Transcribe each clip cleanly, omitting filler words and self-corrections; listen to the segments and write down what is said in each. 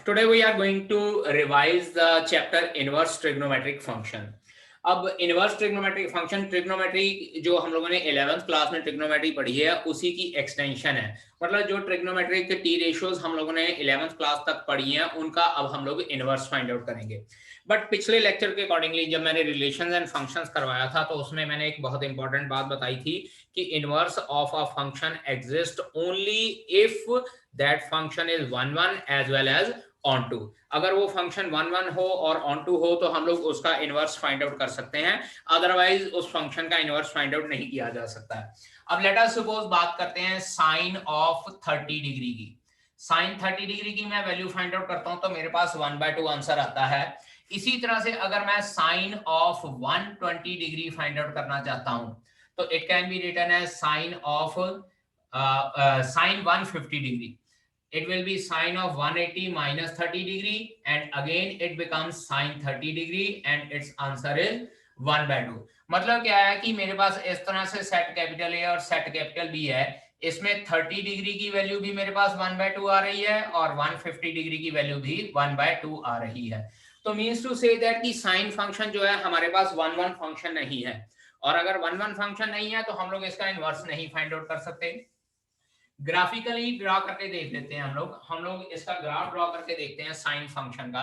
Today we are going to revise the chapter inverse trigonometric function. अब inverse trigonometric function, trigonometry जो हम लोगों ने 11th क्लास में ट्रिग्नोमेट्री पढ़ी है उसी की एक्सटेंशन है। मतलब जो ट्रिग्नोमेट्रिक के टी रेशियोज हम लोगों ने 11th क्लास तक पढ़ी हैं उनका अब हम लोग इनवर्स फाइंड आउट करेंगे। बट पिछले लेक्चर के अकॉर्डिंगली जब मैंने रिलेशंस एंड फंक्शंस करवाया था तो उसमें मैंने एक बहुत इंपॉर्टेंट बात बताई थी कि inverse of a function exist only if that function is one one as well as onto. अगर वो फंक्शन वन वन हो और ऑन टू हो तो हम लोग उसका इनवर्स फाइंड आउट कर सकते हैं, अदरवाइज उस फंक्शन का इनवर्स फाइंड आउट नहीं किया जा सकता है। अब लेट अस सपोज बात करते हैं साइन ऑफ 30 डिग्री की। साइन 30 डिग्री की मैं वैल्यू फाइंड आउट करता हूं तो मेरे पास 1/2 आंसर आता है। इसी तरह से अगर मैं sine of 120 degree find out करना चाहता हूं तो it can be written as sine of sine 150 degree. It will be sine of 180 minus 30 degree and again it becomes sine 30 degree and its answer is 1/2। मतलब क्या है कि मेरे पास इस तरह से सेट कैपिटल A और सेट कैपिटल B है, इसमें 30 डिग्री की वैल्यू भी मेरे पास 1/2 आ रही है और 150 डिग्री की वैल्यू भी 1/2 आ रही है। तो मीन्स टू से दैट कि साइन फंक्शन जो है हमारे पास वन वन फंक्शन नहीं है, और अगर वन वन फंक्शन नहीं है तो हम लोग इसका इनवर्स नहीं फाइंड आउट कर सकते। ग्राफिकली ड्रॉ करके देख लेते हैं हम लोग इसका ग्राफ ड्रॉ करके देखते हैं साइन फंक्शन का।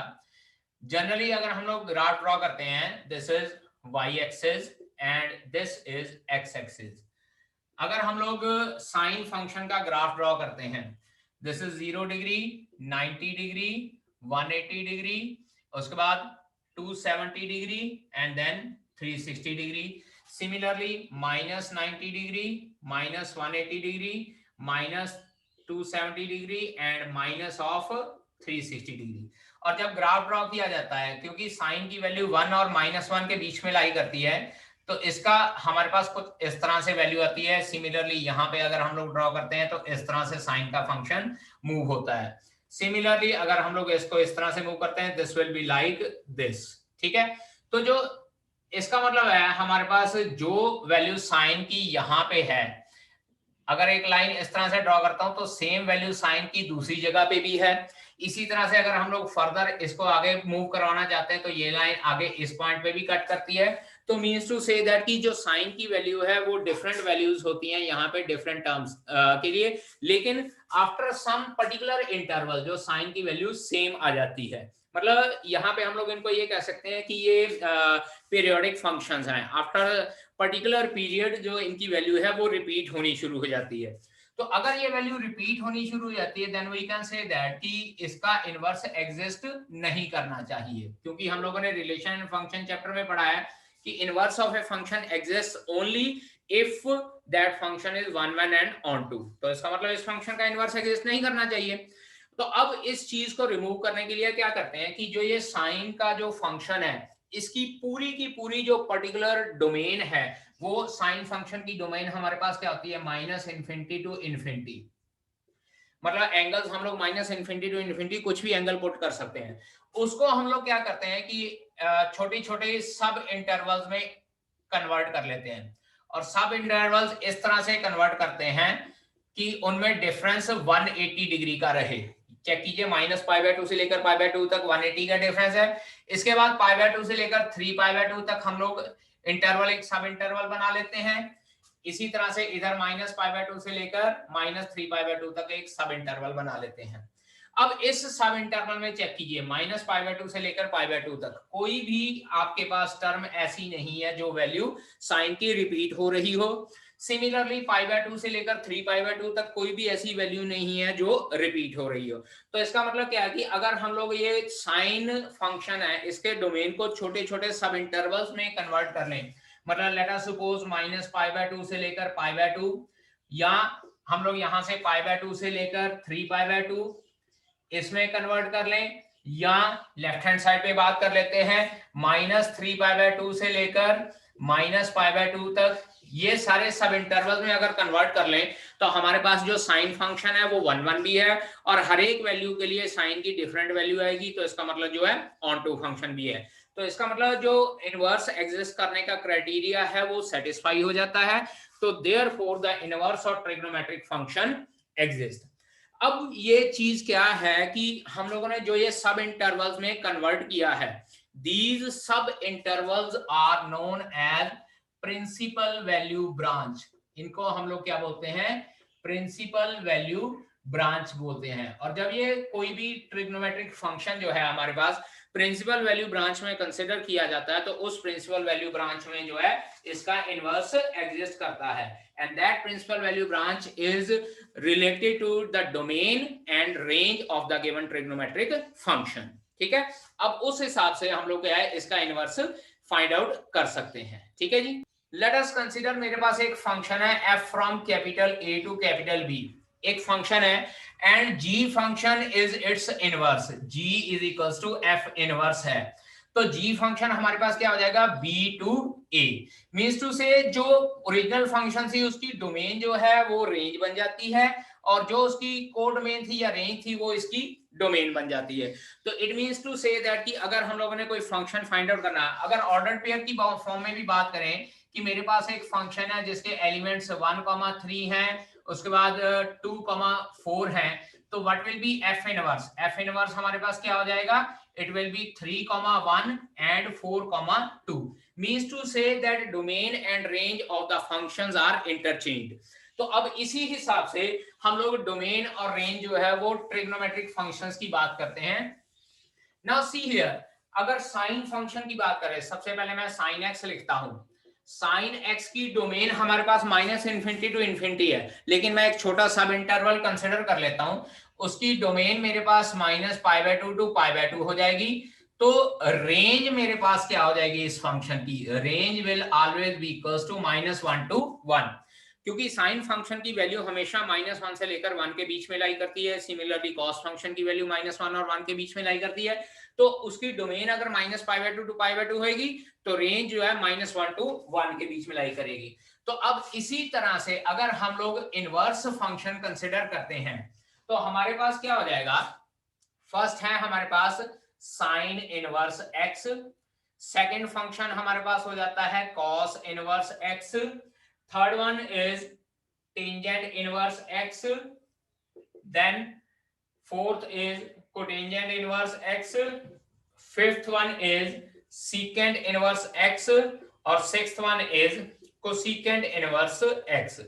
जनरली अगर हम लोग ग्राफ ड्रॉ करते हैं, this is y axis and this is x axis. अगर हम लोग साइन फंक्शन का ग्राफ ड्रॉ करते हैं, this is 0 degree, 90 degree, 180 degree, उसके बाद 270 degree and then 360 degree. Similarly minus 90 degree, minus 180 degree, minus 270 degree and minus of 360 degree. और जब ग्राफ ड्रॉ किया जाता है, क्योंकि साइन की वैल्यू 1 और -1 के बीच में लाई करती है, तो इसका हमारे पास कुछ इस तरह से वैल्यू आती है। सिमिलरली यहाँ पे अगर हम लोग ड्रॉ करते हैं तो इस तरह से साइन का फंक्शन मूव होता है। सिमिलरली अगर हम लोग इसको इस तरह से मूव करते हैं, this will be like this. ठीक है, तो जो इसका मतलब है हमारे पास जो वैल्यू साइन की यहाँ पे है, अगर एक लाइन इस तरह से ड्रॉ करता हूं तो सेम वैल्यू साइन की दूसरी जगह पे भी है। इसी तरह से अगर हम लोग फर्दर इसको आगे मूव करवाना चाहते हैं तो ये लाइन आगे इस पॉइंट पे भी कट करती है। तो मींस टू से दैट कि जो साइन की वैल्यू है वो डिफरेंट वैल्यूज होती हैं यहाँ पे डिफरेंट टर्म्स के लिए, लेकिन आफ्टर सम पर्टिकुलर इंटरवल जो साइन की वैल्यू सेम आ जाती है। मतलब यहाँ पे हम लोग इनको ये कह सकते हैं कि ये पीरियोडिक फंक्शंस हैं। आफ्टर पर्टिकुलर पीरियड जो इनकी वैल्यू है वो रिपीट होनी शुरू हो जाती है। तो अगर ये वैल्यू रिपीट होनी शुरू हो जाती है, then we can say that कि इसका इनवर्स एग्जिस्ट नहीं करना चाहिए, क्योंकि हम लोगों ने रिलेशन एंड फंक्शन चैप्टर में पढ़ा है कि inverse of a function exist only if that function is one one and onto. तो इसका मतलब इस फंक्शन का इनवर्स एग्जिस्ट नहीं करना चाहिए। तो अब इस चीज को रिमूव करने के लिए क्या करते हैं कि जो ये साइन का जो फंक्शन है, इसकी पूरी की पूरी जो पर्टिकुलर डोमेन है, वो साइन फंक्शन की डोमेन हमारे पास क्या होती है, -∞ टू इन्फिनिटी। मतलब एंगल्स हम लोग -∞ टू इन्फिनिटी कुछ भी एंगल पुट कर सकते हैं। उसको हम लोग क्या करते हैं कि छोटे छोटे सब इंटरवल्स में कन्वर्ट कर लेते हैं, और सब इंटरवल्स इस तरह से कन्वर्ट करते हैं कि उनमें डिफरेंस 180 डिग्री का रहे। चेक कीजिए, -π/2 से लेकर π/2 तक 180 का डिफरेंस है। इसके बाद π/2 से लेकर 3π/2 तक हम लोग इंटरवल एक सब इंटरवल बना लेते हैं। इसी तरह से इधर -π/2 से लेकर -3π/2 तक एक सब इंटरवल बना लेते हैं। अब इस सब इंटरवल में चेक कीजिए, -π/2 से लेकर π/2 तक कोई भी आपके पास टर्म ऐसी नहीं है जो वैल्यू साइन की रिपीट हो रही हो। सिमिलरली π/2 से लेकर 3π/2 तक कोई भी ऐसी वैल्यू नहीं है जो रिपीट हो रही हो। तो इसका मतलब क्या है कि अगर हम लोग ये साइन फंक्शन है इसके डोमेन को छोटे छोटे सब इंटरवल्स में कन्वर्ट कर लें, मतलब लेट अस सपोज -π/2 से लेकर π/2, या हम लोग यहां से π/2 से लेकर 3π/2 इसमें कन्वर्ट कर लें, या लेफ्ट हैंड साइड पे बात कर लेते हैं -3π/2 से लेकर -π/2 तक, ये सारे सब इंटरवल में अगर कन्वर्ट कर लें तो हमारे पास जो साइन फंक्शन है वो 1 1 भी है, और हर एक वैल्यू के लिए साइन की डिफरेंट वैल्यू आएगी। तो इसका मतलब जो है ऑन टू फंक्शन भी है। तो इसका मतलब जो इनवर्स एग्जिस्ट करने का क्राइटेरिया है वो सेटिस्फाई हो जाता है। तो therefore the inverse of trigonometric function exist. अब ये चीज क्या है कि हम लोगों ने जो ये सब इंटरवल्स में कन्वर्ट किया है, दीज सब intervals are known as principal value branch. इनको हम लोग क्या बोलते हैं? प्रिंसिपल वैल्यू ब्रांच बोलते हैं। और जब ये कोई भी ट्रिग्नोमेट्रिक फंक्शन जो है हमारे पास प्रिंसिपल वैल्यू ब्रांच में कंसिडर किया जाता है, तो उस प्रिंसिपल वैल्यू ब्रांच में जो है इसका इनवर्स एग्जिस्ट करता है, and that principal value branch is related to the domain and range of the given trigonometric function। ठीक है, अब उस हिसाब से हम लोग क्या है इसका इनवर्स फाइंड आउट कर सकते हैं। ठीक है जी, लेट अस कंसीडर मेरे पास एक फंक्शन है f from capital A to capital B, एक फंक्शन है, and g function is its inverse, g is equals to f inverse है। तो g फंक्शन हमारे पास क्या हो जाएगा? b to a, means to say जो ओरिजिनल फंक्शन थी उसकी डोमेन जो है वो रेंज बन जाती है, और जो उसकी कोडोमेन थी या रेंज थी वो इसकी डोमेन बन जाती है। तो it means to say that कि अगर हम लोगों ने कोई फंक्शन फाइंड आउट करना है, अगर ऑर्डर्ड पेयर की फॉर्म में भी बात करें कि मेरे पास एक फंक्शन है जिसके एलिमेंट्स 1,3 हैं, उसके बाद 2,4 हैं, तो what will be F inverse? F inverse हमारे पास क्या हो जाएगा? it will be 3,1 and 4,2, means to say that domain and range of the functions are interchanged। तो अब इसी हिसाब से हम लोग डोमेन और रेंज जो है वो ट्रिग्नोमेट्रिक फंक्शंस की बात करते हैं। नाउ सी हियर, अगर साइन फंक्शन की बात करें, सबसे पहले मैं साइन एक्स लिखता हूं। साइन एक्स की डोमेन हमारे पास माइनस इन्फिनिटी टू इन्फिनिटी है, लेकिन मैं एक छोटा सब इंटरवल कंसिडर कर लेता हूं, उसकी डोमेन मेरे पास -π/2 टू π/2 हो जाएगी। तो रेंज मेरे पास क्या हो जाएगी इस फंक्शन की? Range will always be equals to -1 to 1, क्योंकि साइन फंक्शन की वैल्यू हमेशा -1 से लेकर 1 के बीच में लाई करती है। सिमिलरली कॉस फंक्शन की वैल्यू -1 और 1 के बीच में लाई करती है। तो उसकी डोमेन अगर -π/2 टू π/2 होगी, तो रेंज जो है -1 टू 1 के बीच में लाई करेगी। तो अब इसी तरह से अगर हम लोग इनवर्स फंक्शन कंसिडर करते हैं, तो हमारे पास क्या हो जाएगा? फर्स्ट है हमारे पास sine inverse x, second function हमारे पास हो जाता है cos inverse x, third one is tangent inverse x, then fourth is cotangent inverse x, fifth one is secant inverse x, और sixth one is cosecant inverse x.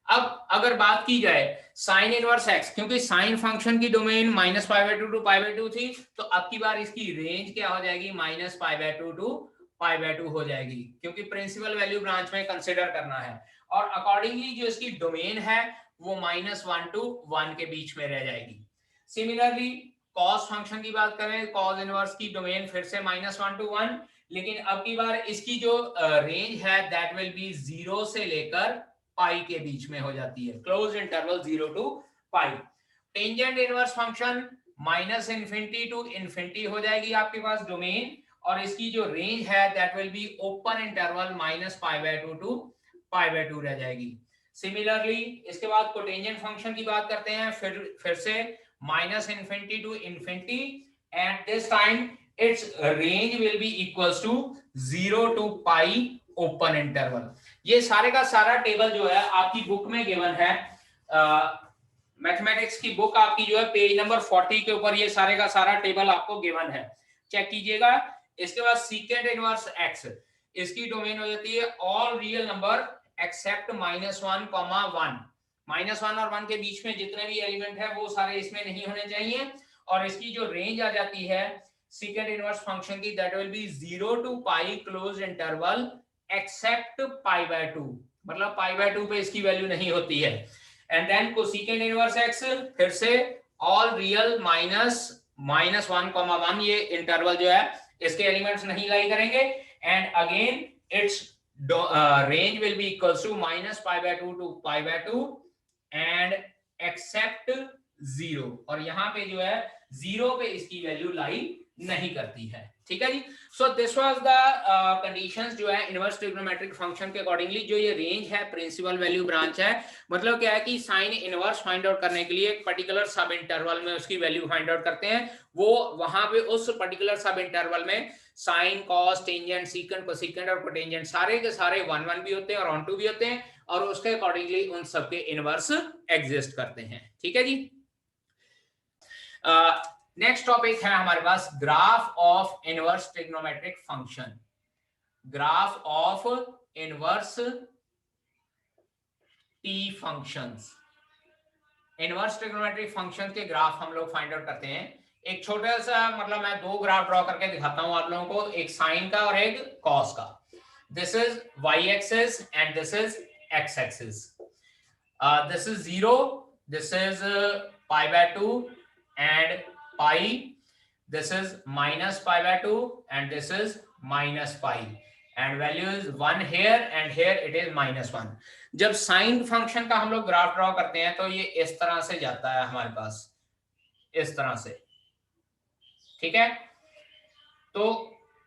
अब अगर बात की जाए साइन इनवर्स एक्स, क्योंकि साइन फंक्शन की domain -π/2 to π/2 थी, तो अब की बार इसकी रेंज क्या हो जाएगी? -π/2 टू π/2 हो जाएगी, क्योंकि प्रिंसिपल वैल्यू ब्रांच में कंसिडर करना है। और अकॉर्डिंगली जो इसकी डोमेन है वो -1 टू 1 के बीच में रह जाएगी। सिमिलरली कॉस फंक्शन की बात करें, कॉस इनवर्स की डोमेन फिर से -1 टू 1, लेकिन अब की बार इसकी जो रेंज है दैट विल बी 0 से लेकर पाई के बीच में हो जाती है, close interval 0 to pi. Tangent inverse function -∞ to infinity हो जाएगी आपके पास डोमेन, और इसकी जो रेंज है that will be open interval -π/2 to π/2 रह जाएगी। सिमिलरली इसके बाद कोटेंजेंट फंक्शन की बात करते हैं, फिर से -∞ to infinity, at this time its range will be equals to 0 to pi open interval. ये सारे का सारा टेबल जो है आपकी बुक में गिवन है, मैथमेटिक्स की बुक आपकी जो है पेज नंबर 40 के ऊपर ये सारे का सारा टेबल आपको गिवन है, चेक कीजिएगा। इसके बाद सीकेंट इनवर्स एक्स, इसकी डोमेन हो जाती है ऑल रियल नंबर एक्सेप्ट -1, -1 और 1 के बीच में जितने भी एलिमेंट है वो सारे इसमें नहीं होने चाहिए। और इसकी जो रेंज आ जाती है secant inverse function की that will be 0 to pi closed interval except π/2, मतलब π/2 पे इसकी वैल्यू नहीं होती है। And then cosecant inverse x, फिर से all real -1, ये इंटरवल जो है इसके एलिमेंट्स नहीं लाई करेंगे, and again its range will be equals to -π/2 to π/2 and except 0, और यहाँ पे जो है 0 पे इसकी वैल्यू लाई नहीं करती है। ठीक है जी, so this was the conditions जो है इनवर्स ट्रिग्नोमेट्रिक फंक्शन के अकॉर्डिंगली। जो ये रेंज है प्रिंसिपल वैल्यू ब्रांच है, मतलब क्या है कि साइन इनवर्स फाइंड आउट करने के लिए एक पर्टिकुलर सब इंटरवल में उसकी वैल्यू फाइंड आउट करते हैं, वो वहां पे उस पर्टिकुलर सब इंटरवल में sine cos tangent secant cosecant और कोटेंजेंट सारे के सारे 1 भी होते हैं और ऑन टू भी होते हैं, और उसके अकॉर्डिंगली उन सबके इनवर्स एग्जिस्ट करते हैं। ठीक है जी, नेक्स्ट टॉपिक है हमारे पास graph of inverse trigonometric function. Graph of inverse T functions. Inverse trigonometric function के ग्राफ हम लोग फाइंड आउट करते हैं। एक छोटा सा मतलब मैं दो ग्राफ ड्रॉ करके दिखाता हूं आप लोगों को, एक साइन का और एक कॉस का। This is y axis and this is x axis. This is 0, this is π/2 and pi, this is -π/2 and this is -π, and value is 1 here and here it is -1। जब साइन फंक्शन का हम लोग graph draw करते हैं तो ये इस तरह से जाता है हमारे पास, इस तरह से, ठीक है। तो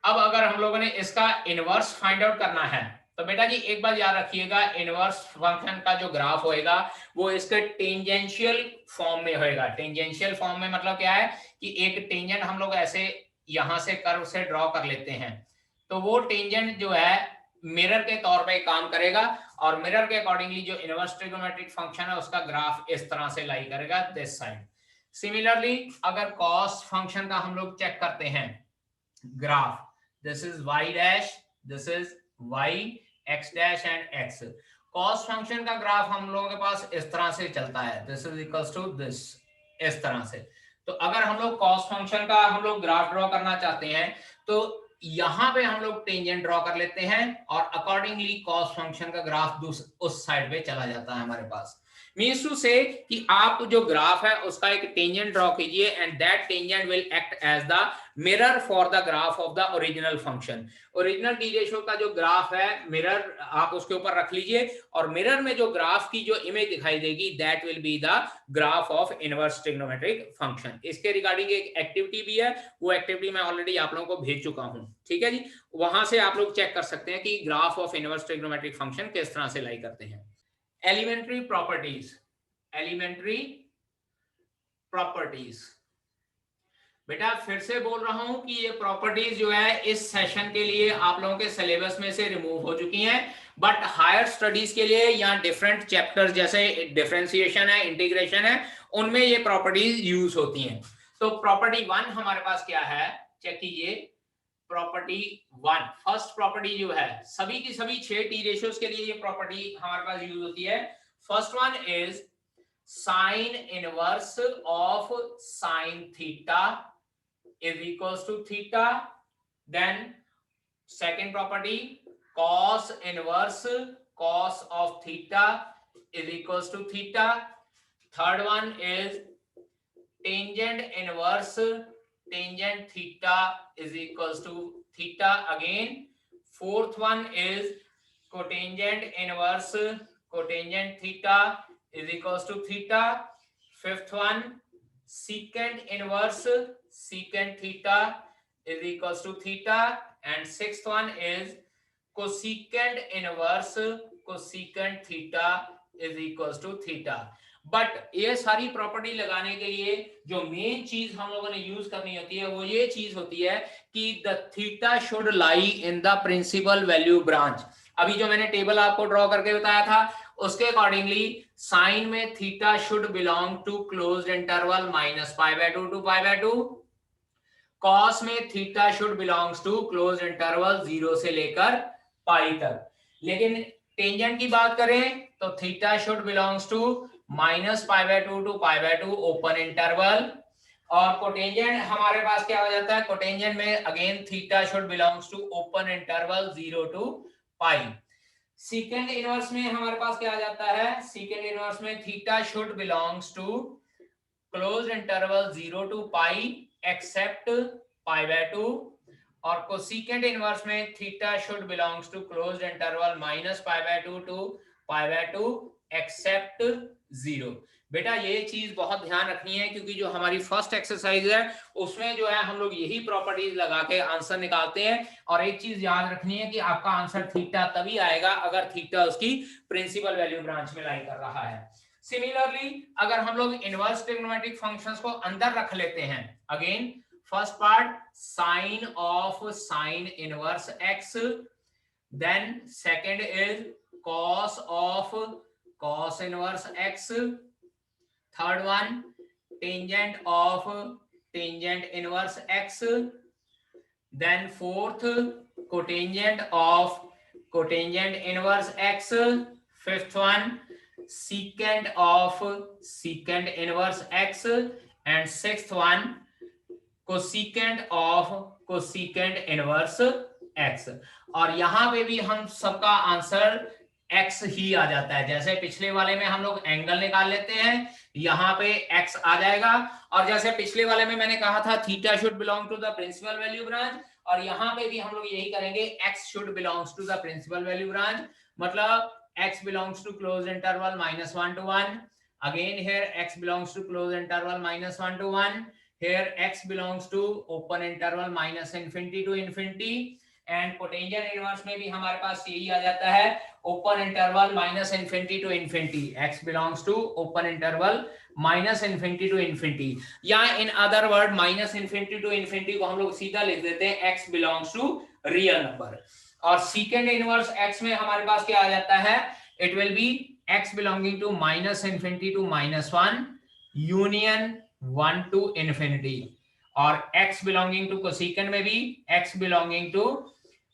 अब अगर हम लोगों ने इसका इनवर्स फाइंड आउट करना है तो बेटा जी एक बात याद रखिएगा, इनवर्स फंक्शन का जो ग्राफ होएगा वो इसके टेंजेंशियल फॉर्म में होएगा। टेंजेंशियल फॉर्म में मतलब क्या है कि एक टेंजेंट हम लोग ऐसे यहां से कर्व से ड्रॉ कर लेते हैं, तो वो टेंजेंट जो है मिरर के तौर पे काम करेगा और मिरर के अकॉर्डिंगली जो इनवर्स ट्रिगोनोमेट्रिक फंक्शन है उसका ग्राफ इस तरह से लाई करेगा दिस साइड। सिमिलरली अगर कॉस फंक्शन का हम लोग चेक करते हैं graph, this is y dash, this is y, x dash and x। Cos function का ग्राफ हम लोगों के पास इस तरह से चलता है, this is equals to this, इस तरह से। तो अगर हम लोग कॉस फंक्शन का हम लोग ग्राफ ड्रॉ करना चाहते हैं तो यहां पे हम लोग टेंजेंट ड्रॉ कर लेते हैं और अकॉर्डिंगली कॉस फंक्शन का ग्राफ उस साइड पे चला जाता है हमारे पास। मीन्स टू से कि आप जो ग्राफ है उसका एक टेंजेंट ड्रॉ कीजिए and that tangent will act as the mirror for the graph of the original function. Original T ratio का जो ग्राफ है मिरर आप उसके ऊपर रख लीजिए और मिरर में जो ग्राफ की जो इमेज दिखाई देगी that will be the graph of inverse trigonometric function. इसके रिगार्डिंग एक एक्टिविटी भी है, वो एक्टिविटी मैं ऑलरेडी आप लोगों को भेज चुका हूं, ठीक है जी। वहां से आप लोग चेक कर सकते हैं कि graph of inverse trigonometric function किस तरह से लाई करते हैं। एलिमेंट्री प्रॉपर्टीज, एलिमेंट्री प्रॉपर्टीज बेटा फिर से बोल रहा हूं कि ये प्रॉपर्टीज जो है इस सेशन के लिए आप लोगों के सिलेबस में से रिमूव हो चुकी हैं, बट हायर स्टडीज के लिए या डिफरेंट चैप्टर्स जैसे डिफरेंशिएशन है, इंटीग्रेशन है, उनमें ये प्रॉपर्टीज यूज होती हैं। तो प्रॉपर्टी 1 हमारे पास क्या है, चेक कीजिए। प्रॉपर्टी 1, फर्स्ट प्रॉपर्टी जो है सभी की सभी 6 टी रेशियोज के लिए ये प्रॉपर्टी हमारे पास यूज होती है। First one is sine inverse of sine theta is equals to theta. Then second property, cos inverse cos of theta is equals to theta. Third one is tangent inverse tangent theta is equals to theta again. Fourth one is cotangent inverse cotangent theta is equals to theta. Fifth one, secant inverse secant theta is equals to theta, and sixth one is cosecant inverse cosecant theta is equals to theta। But ये सारी property लगाने के लिए जो main चीज हम लोगों ने यूज करनी होती है वो ये चीज होती है कि the theta should lie in the principal value branch. अभी जो मैंने टेबल आपको ड्रॉ करके बताया था उसके अकॉर्डिंगली साइन में theta should belong to closed interval -π/2 to π/2, cos में theta should belongs to closed interval 0 से लेकर पाई तक। लेकिन टेंजेंट की बात करें तो theta should belongs to -π/2 to π/2 open interval, और कोटेंजेंट हमारे पास क्या हो जाता है, कोटेंजेंट में again theta should belongs to open interval 0 to π। Secant inverse में हमारे पास क्या आ जाता है, सेकेंड इनवर्स में theta should belongs to closed interval 0 to π except π/2, और कोसेकेंट इनवर्स में theta should belongs to closed interval -π/2 to π/2 accept 0। बेटा ये चीज बहुत ध्यान रखनी है क्योंकि जो हमारी फर्स्ट एक्सरसाइज है उसमें जो है हम लोग यही प्रॉपर्टीज लगा के आंसर निकालते हैं, और एक चीज याद रखनी है कि आपका आंसर थीटा तभी आएगा अगर थीटा उसकी प्रिंसिपल वैल्यू ब्रांच में लाई कर रहा है। सिमिलरली अगर हम लोग इनवर्स ट्रिग्नोमेट्रिक फंक्शंस को अंदर रख लेते हैं, again first part sine of sine inverse x, then second is cos of cos inverse x, third one tangent of tangent inverse x, then fourth cotangent of cotangent inverse x, fifth one secant of secant inverse x, and sixth one cosecant of cosecant inverse x। और यहां पे भी हम सबका answer x ही आ जाता है। जैसे पिछले वाले में हम लोग एंगल निकाल लेते हैं, यहां पे x आ जाएगा। और जैसे पिछले वाले में मैंने कहा था theta should belong to the principal value branch, और यहां पे भी हम लोग यही करेंगे, x should belongs to the principal value branch, मतलब x belongs to close interval -1 to 1। Again here x belongs to close interval -1 to 1। Here x belongs to open interval -infinity to infinity, and cotangent inverse में भी हमारे पास यही आ जाता है, open interval -infinity to infinity। x belongs to open interval -infinity to infinity, या in other word -infinity to infinity को हम लोग सीधा लिख देते हैं x belongs to real number। और secant inverse x में हमारे पास क्या आ जाता है, it will be x belonging to -infinity to -1 union 1 to infinity, और x belonging to cosecant में भी x belonging to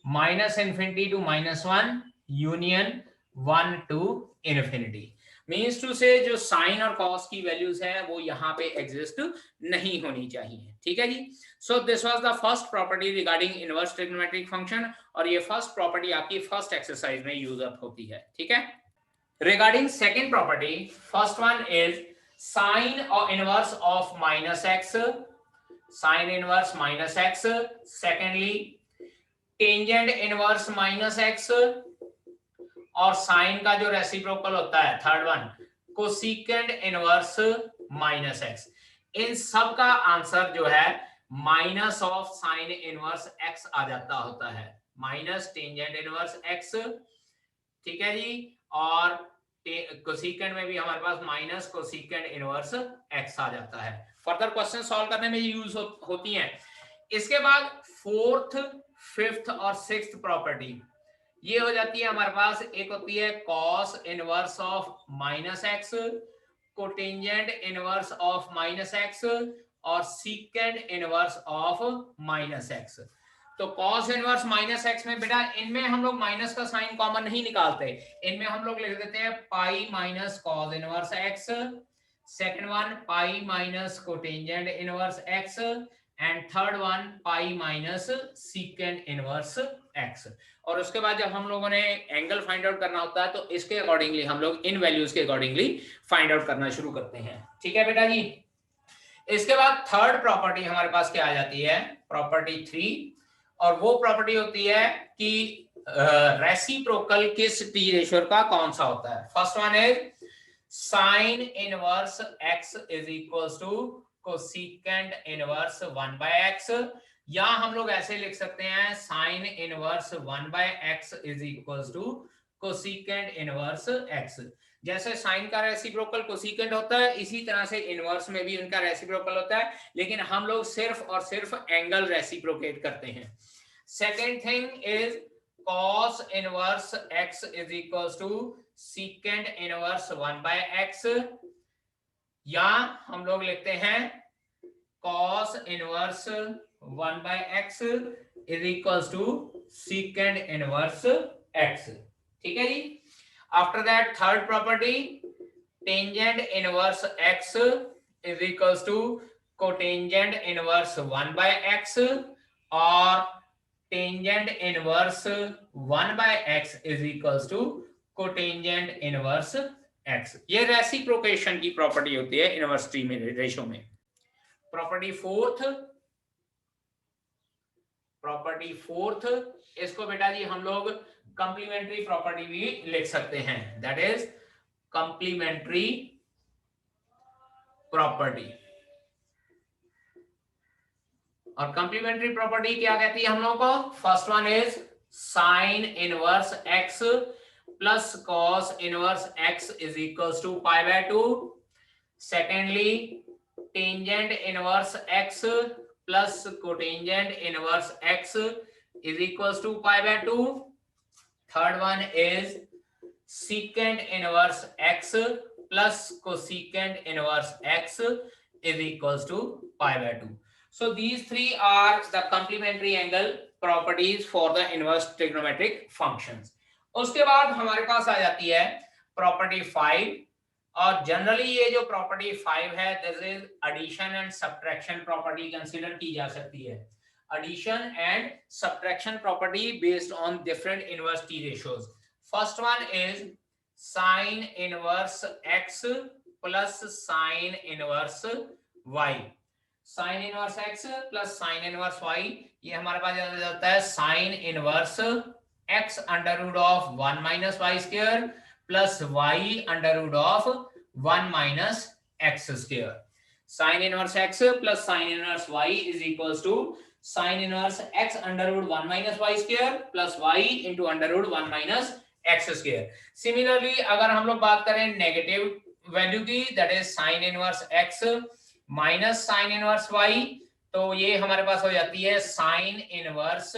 -infinity to -1 union 1 to infinity। Means to say जो साइन और कॉस की वैल्यूज हैं वो यहाँ पे एग्जिस्ट नहीं होनी चाहिए। ठीक है जी। So this was the first property regarding inverse trigonometric function, और ये फर्स्ट प्रॉपर्टी आपकी फर्स्ट एक्सरसाइज में यूज अप होती है। ठीक है। Regarding second property, first one is sine or inverse of -x, sine inverse -x। secondly tangent inverse -x, और sign का जो रेसिप्रोकल होता है third one cosecant inverse -x। इन सब का आंसर जो है minus of sine inverse x आ जाता होता है, माइनस टेंजेंट इनवर्स x। ठीक है जी। और कोसिकेंट में भी हमारे पास माइनस कोसिकेंट इनवर्स x आ जाता है। फर्दर क्वेश्चन सॉल्व करने में यूज होती हैं। इसके बाद फोर्थ, फिफ्थ और सिक्स्थ प्रॉपर्टी ये हो जाती है हमारे पास, एक होती है cos inverse of -x, cotangent inverse of -x, और सीकेंट इनवर्स ऑफ -x। तो cos इनवर्स -x में बेटा इनमें हम लोग माइनस का साइन कॉमन नहीं निकालते, इनमें हम लोग लिख देते हैं पाई minus cos inverse x, second one pi minus cotangent inverse x, and third one pi minus secant inverse x। और उसके बाद जब हम लोगों ने एंगल फाइंड आउट करना होता है तो इसके अकॉर्डिंगली हम लोग इन वैल्यूज के अकॉर्डिंगली फाइंड आउट करना शुरू करते हैं। ठीक है बेटा जी। इसके बाद थर्ड प्रॉपर्टी हमारे पास क्या आ जाती है, प्रॉपर्टी 3, और वो प्रॉपर्टी होती है कि रेसिप्रोकल किस टी रेशियो का कौन सा होता है। First one is sine inverse x is equals to cosecant inverse 1/x, या हम लोग ऐसे लिख सकते हैं sine inverse 1/x is equals to cosecant inverse x। जैसे साइन का रेसिप्रोकल कोसिकेंट होता है, इसी तरह से इनवर्स में भी उनका रेसिप्रोकल होता है, लेकिन हम लोग सिर्फ और सिर्फ एंगल रेसिप्रोकेट करते हैं। Second thing is cos inverse x is equals to secant inverse 1/x, या हम लोग लिखते हैं cos inverse 1/x is equals to secant inverse x। ठीक है जी। After that third property tangent inverse x is equals to cotangent inverse 1/x, और tangent inverse 1/x is equals to cotangent inverse x। ये reciprocation की property होती है inverse ट्री में रेशियो में। प्रॉपर्टी फोर्थ, इसको बेटा जी हम लोग कंप्लीमेंट्री प्रॉपर्टी भी लिख सकते हैं, दैट इज कंप्लीमेंट्री प्रॉपर्टी। और कंप्लीमेंट्री प्रॉपर्टी क्या कहती है हम लोग को, first one is sine inverse x plus cos inverse x is equals to π/2। Secondly tangent inverse x plus cotangent inverse x is equals to π/2। Third one is secant inverse x plus cosecant inverse x is equals to pi by 2. So these three are the complementary angle properties for the inverse trigonometric functions. उसके बाद हमारे पास आ जाती है property 5, और generally ये जो property 5 है this is addition and subtraction property consider की जा सकती है. Addition and subtraction property based on different inverse T ratios. First one is sine inverse x plus sine inverse y. Sine inverse x plus sine inverse y, ये हमारे पास जाता है sine inverse x under root of 1 minus y square plus y under root of 1 minus x square. Sine inverse x plus sine inverse y is equals to sine inverse x under root 1 minus y square plus y into under root 1 minus x square. Similarly अगर हम लोग बात करें negative value की, that is sine inverse x minus sine inverse y, तो ये हमारे पास हो जाती है sine inverse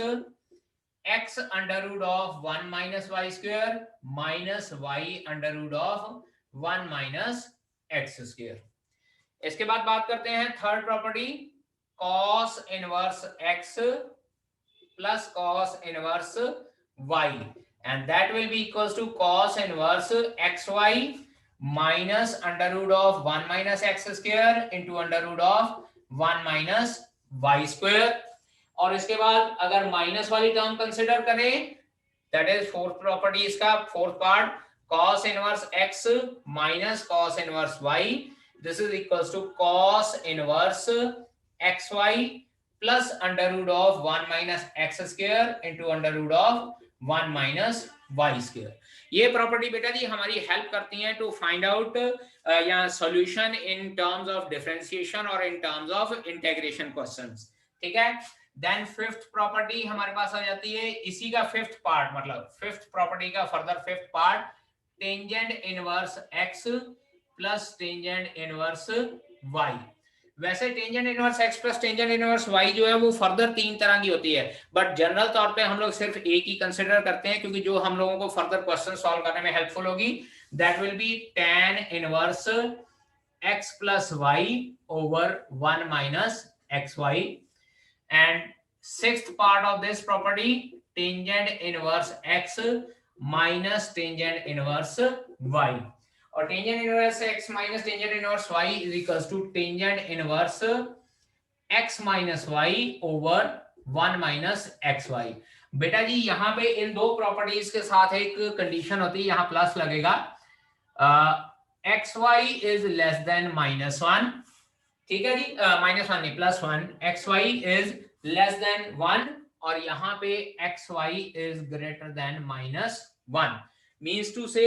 x under root of 1 minus y square minus y under root of 1 minus x square. इसके बाद बात करते हैं third property, cos inverse x plus cos inverse y, and that will be equals to cos inverse xy minus under root of 1 minus x square into under root of 1 minus y square. और इसके बाद अगर minus वाली term consider करें, that is fourth property, इसका fourth part, cos inverse x minus cos inverse y, this is equals to cos inverse xy plus under root of 1 minus x square into under root of 1 minus y square. ये प्रॉपर्टी बेटा जी हमारी help करती हैं to find out या solution in terms of differentiation और in terms of integration questions. ठीक है. देन फिफ्थ प्रॉपर्टी हमारे पास आ जाती है, इसी का फिफ्थ पार्ट, मतलब फिफ्थ प्रॉपर्टी का further fifth part, tangent inverse x plus tangent inverse y. वैसे tangent inverse x plus tangent inverse y जो है वो फर्दर तीन तरह की होती है, बट जनरल तौर पे हम लोग सिर्फ एक ही कंसिडर करते हैं क्योंकि जो हम लोगों को फर्दर क्वेश्चन सॉल्व करने में हेल्पफुल होगी, that will be tan inverse x plus y over 1 minus xy. And sixth part of this property, tangent inverse x minus tangent inverse y. और tangent inverse x minus tangent inverse y is equals to tangent inverse x minus y over 1 minus xy. बेटा जी यहाँ पे इन दो properties के साथ एक condition होती है, यहाँ प्लस लगेगा, xy इज लेस देन -1. ठीक है जी, -1 नहीं +1, xy इज लेस देन 1 और यहाँ पे xy is greater than -1. Means to say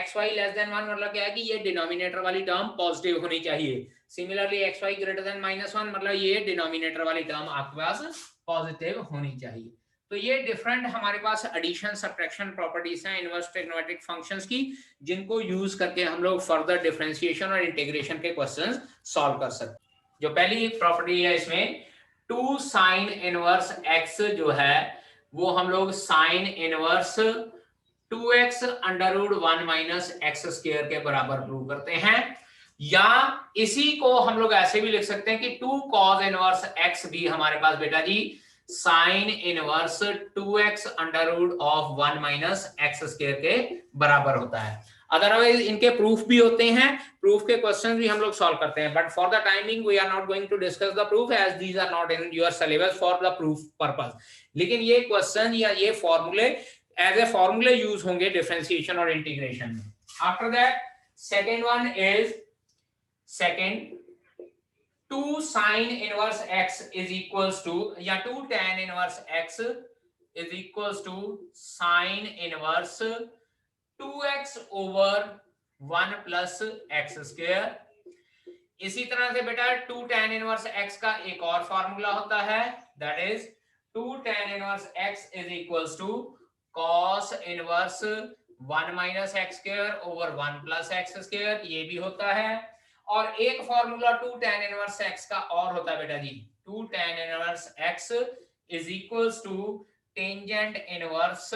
xy less than 1 मतलब क्या है कि ये डिनोमिनेटर वाली टर्म पॉजिटिव होनी चाहिए. सिमिलरली xy ग्रेटर देन -1 मतलब ये डिनोमिनेटर वाली टर्म आपके पास पॉजिटिव होनी चाहिए. तो ये डिफरेंट हमारे पास एडिशन सब्ट्रैक्शन प्रॉपर्टीज हैं इनवर्स ट्रिग्नोमेट्रिक फंक्शंस की, जिनको यूज करके हम लोग फर्दर डिफरेंशिएशन और इंटीग्रेशन के क्वेश्चंस सॉल्व कर सकते हैं. जो पहली प्रॉपर्टी है इसमें 2 साइन इनवर्स x जो है वो हम लोग sine inverse 2x under root 1 minus x square के बराबर प्रूव करते हैं, या इसी को हम लोग ऐसे भी लिख सकते हैं कि 2 cos इनवर्स x भी हमारे पास बेटा जी sine inverse 2x under root of 1 minus x square के बराबर होता है. अदरवाइज इनके प्रूफ भी होते हैं, प्रूफ के क्वेश्चन भी हम लोग सॉल्व करते हैं, but for the timing we are not going to discuss the proof as these are not in your syllabus for the proof purpose. लेकिन ये क्वेश्चन या ये फॉर्मूले एज ए फॉर्मूले यूज होंगे डिफरेंशिएशन और इंटीग्रेशन में. After that second one is second 2 sin inverse x is equals to या 2 tan inverse x is equals to sin inverse 2x over 1 plus x square. इसी तरह से बेटा 2 tan inverse x का एक और फॉर्मूला होता है, that is 2 tan inverse x is equals to cos inverse 1 minus x square over 1 plus x square, ये भी होता है. और एक फॉर्मूला 2 tan इनवर्स x का और होता है बेटा जी, 2 tan inverse x is equals to tangent inverse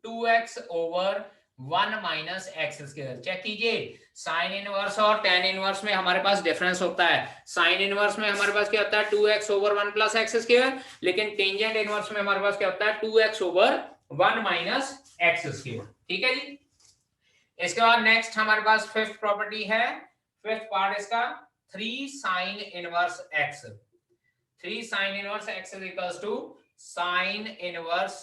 2x over 1 minus x square. Check कीजिए, साइन इनवर्स और टेन इनवर्स में हमारे पास डिफरेंस होता है। साइन इनवर्स में हमारे पास क्या होता है 2x over 1 plus x square, लेकिन टेंजेंट इनवर्स में हमारे पास क्या होता है 2x over 1 minus x square. ठीक है जी। इसके बाद नेक्स्ट हमारे पास फिफ्थ प्रॉपर्टी है, फिफ्थ पार्ट इसका 3 sine inverse x. 3 sine inverse x is equals to sine inverse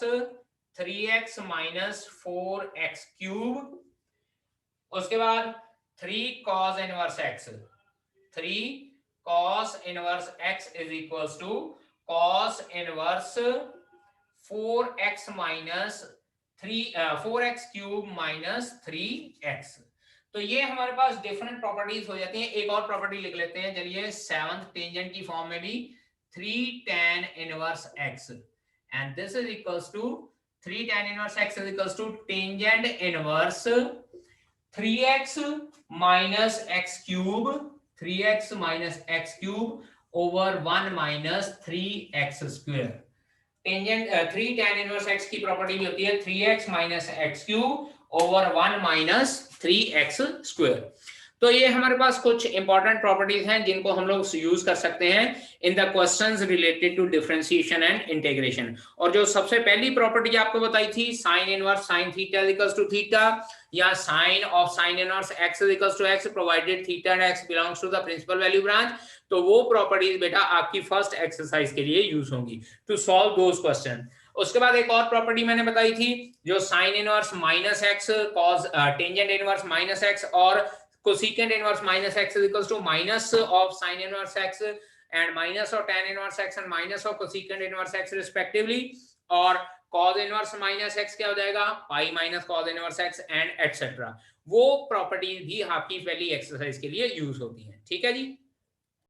3x minus 4x cube. उसके बाद 3 cos inverse x, 3 cos inverse x is equals to cos inverse 4x minus 4x cube minus 3x। तो ये हमारे पास different properties हो जाती हैं। एक और प्रॉपर्टी लिख लेते हैं चलिए, सेवंथ टेंजेंट की फॉर्म में भी 3 tan inverse x, and this is equals to 3 tan inverse x is equals to tangent inverse 3x minus x cube, 3x minus x cube over 1 minus 3x square. Tangent 3 tan inverse x की property भी होती है 3x minus x cube over 1 minus 3x square. तो ये हमारे पास कुछ important properties हैं जिनको हम लोग यूज कर सकते हैं in the questions related to differentiation and integration. और जो सबसे पहली प्रॉपर्टी आपको बताई थी sine inverse sine theta equals to theta, या sine of sine inverse x equals to x provided theta and x belongs to the principal value branch, तो वो प्रॉपर्टीज बेटा आपकी फर्स्ट एक्सरसाइज के लिए यूज होंगी टू सॉल्व दोस क्वेश्चन। उसके बाद एक और प्रॉपर्टी मैंने बताई थी जो sine inverse minus x cos tangent inverse minus x और cosecant inverse minus x is equals to minus of sine inverse x and minus of tan inverse x and minus of cosecant inverse x respectively, और cos inverse minus x क्या हो जाएगा pi minus cos inverse x and etcetera. वो properties भी आपकी पहली exercise के लिए यूज होती हैं। ठीक है जी।